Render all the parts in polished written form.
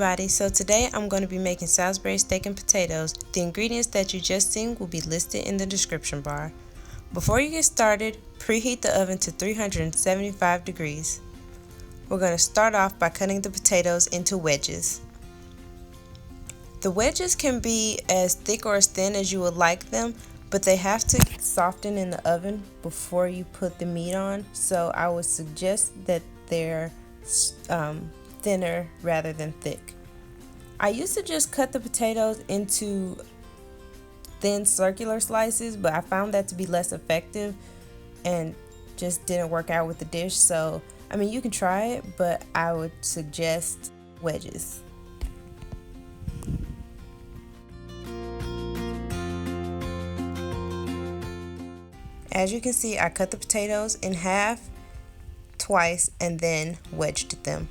everybody, so today I'm going to be making Salisbury steak and potatoes. The ingredients that you just seen will be listed in the description bar. Before you get started, preheat the oven to 375 degrees. We're going to start off by cutting the potatoes into wedges. The wedges can be as thick or as thin as you would like them, but they have to soften in the oven before you put the meat on, so I would suggest that they're thinner rather than thick. I used to just cut the potatoes into thin circular slices, but I found that to be less effective and just didn't work out with the dish. So I mean, you can try it, but I would suggest wedges. As you can see, I cut the potatoes in half twice and then wedged them.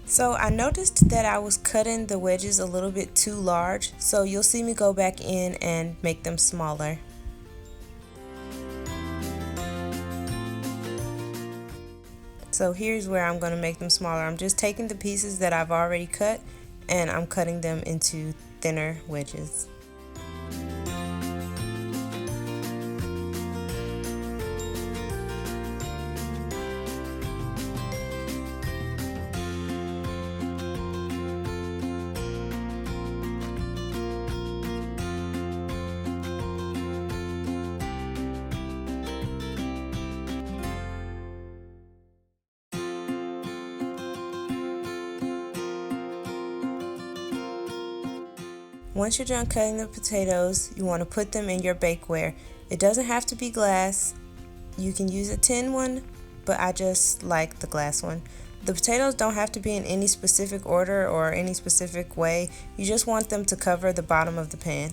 So I noticed that I was cutting the wedges a little bit too large, so you'll see me go back in and make them smaller. So here's where I'm going to make them smaller. I'm just taking the pieces that I've already cut and I'm cutting them into thinner wedges. Once you're done cutting the potatoes, you want to put them in your bakeware. It doesn't have to be glass. You can use a tin one, but I just like the glass one. The potatoes don't have to be in any specific order or any specific way. You just want them to cover the bottom of the pan.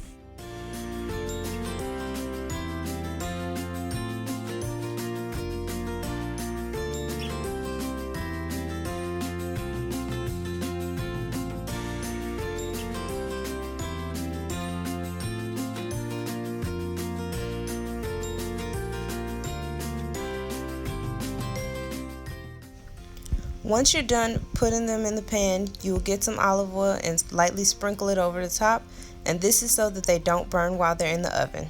Once you're done putting them in the pan, you will get some olive oil and lightly sprinkle it over the top, and this is so that they don't burn while they're in the oven.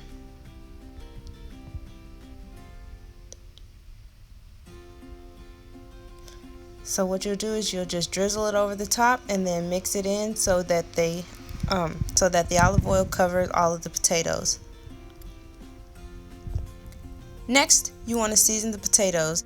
So what you'll do is you'll just drizzle it over the top and then mix it in so that the olive oil covers all of the potatoes. Next, you want to season the potatoes.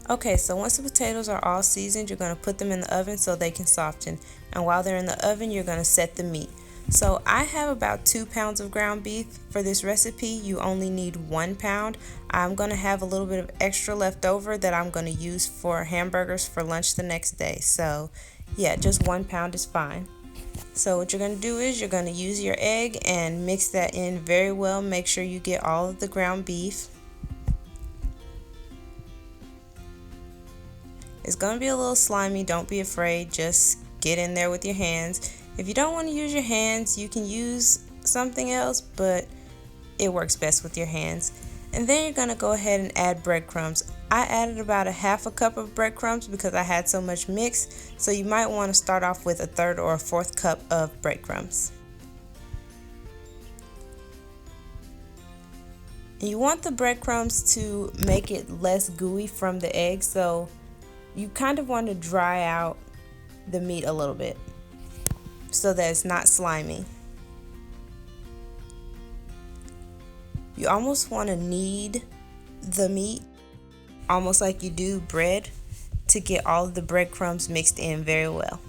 Okay, so once the potatoes are all seasoned, you're going to put them in the oven so they can soften. And while they're in the oven, you're going to set the meat. So I have about 2 pounds of ground beef. For this recipe, you only need 1 pound. I'm going to have a little bit of extra left over that I'm going to use for hamburgers for lunch the next day. So yeah, just 1 pound is fine. So what you're going to do is you're going to use your egg and mix that in very well. Make sure you get all of the ground beef. It's going to be a little slimy, don't be afraid, just get in there with your hands. If you don't want to use your hands, you can use something else, but it works best with your hands. And then you're going to go ahead and add breadcrumbs. I added about a half a cup of breadcrumbs because I had so much mix, so you might want to start off with a 1/3 or a 1/4 cup of breadcrumbs. And you want the breadcrumbs to make it less gooey from the egg, so you kind of want to dry out the meat a little bit so that it's not slimy. You almost want to knead the meat almost like you do bread to get all of the breadcrumbs mixed in very well.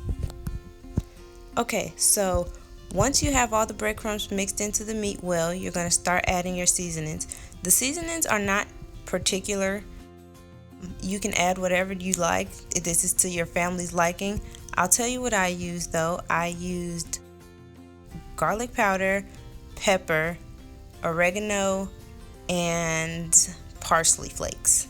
Okay, so Once you have all the breadcrumbs mixed into the meat well, you're going to start adding your seasonings. The seasonings are not particular. You can add whatever you like. This is to your family's liking. I'll tell you what I used though. I used garlic powder, pepper, oregano, and parsley flakes.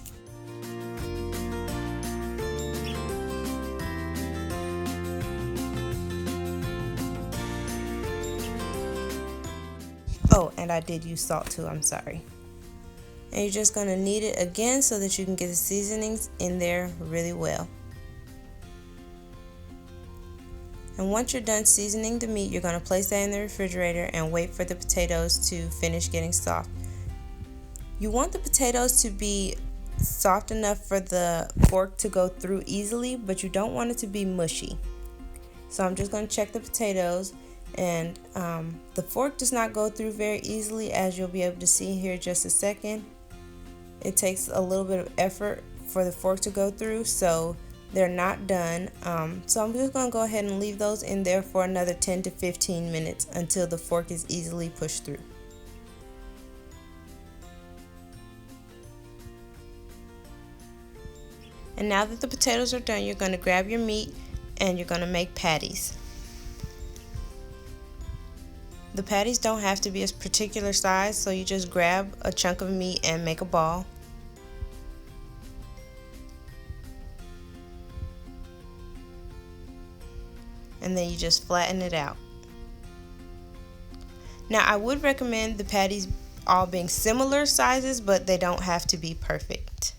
Oh, and I did use salt too, I'm sorry. And you're just going to knead it again so that you can get the seasonings in there really well. And once you're done seasoning the meat, you're going to place that in the refrigerator and wait for the potatoes to finish getting soft. You want the potatoes to be soft enough for the fork to go through easily, but you don't want it to be mushy. So I'm just going to check the potatoes, and the fork does not go through very easily, as you'll be able to see here in just a second. It takes a little bit of effort for the fork to go through, so they're not done. So I'm just going to go ahead and leave those in there for another 10 to 15 minutes until the fork is easily pushed through. And now that the potatoes are done, you're going to grab your meat and you're going to make patties. The patties don't have to be a particular size, so you just grab a chunk of meat and make a ball. And then you just flatten it out. Now I would recommend the patties all being similar sizes, but they don't have to be perfect.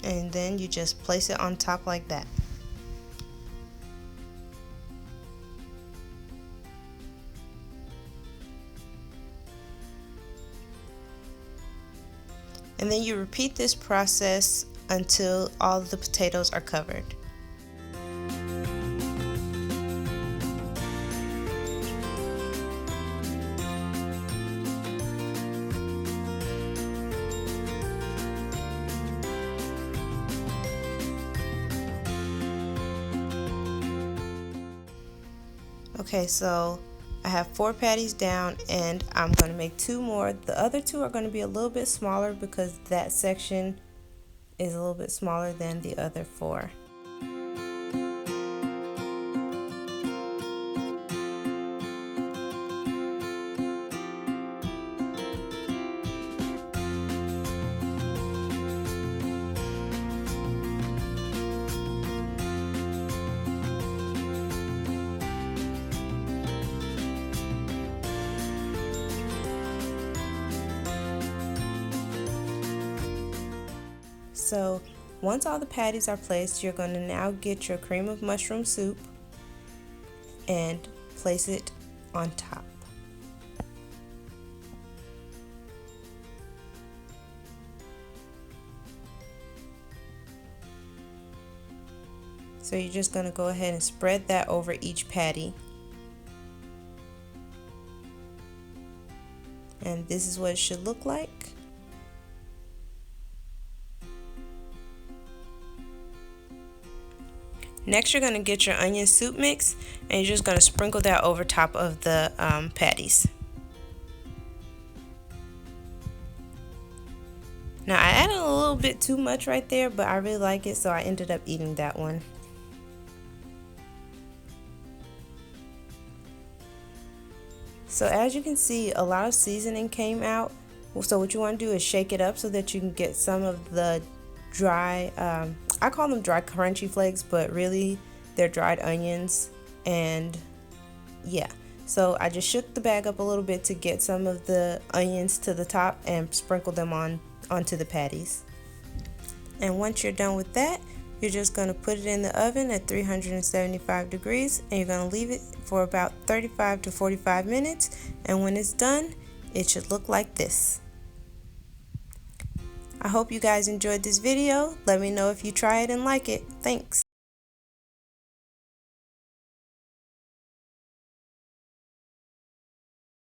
And then you just place it on top like that. And then you repeat this process until all of the potatoes are covered. Okay, so I have 4 patties down and I'm going to make 2 more. The other 2 are going to be a little bit smaller because that section is a little bit smaller than the other 4. So once all the patties are placed, you're going to now get your cream of mushroom soup and place it on top. So you're just going to go ahead and spread that over each patty. And this is what it should look like. Next, you're going to get your onion soup mix and you're just going to sprinkle that over top of the patties. Now I added a little bit too much right there, but I really like it, so I ended up eating that one. So as you can see, a lot of seasoning came out. So what you want to do is shake it up so that you can get some of the dry, I call them dry crunchy flakes, but really they're dried onions. And yeah, so I just shook the bag up a little bit to get some of the onions to the top and sprinkle them onto the patties. And once you're done with that, you're just going to put it in the oven at 375 degrees and you're going to leave it for about 35 to 45 minutes. And when it's done, it should look like this. I hope you guys enjoyed this video. Let me know if you try it and like it. Thanks.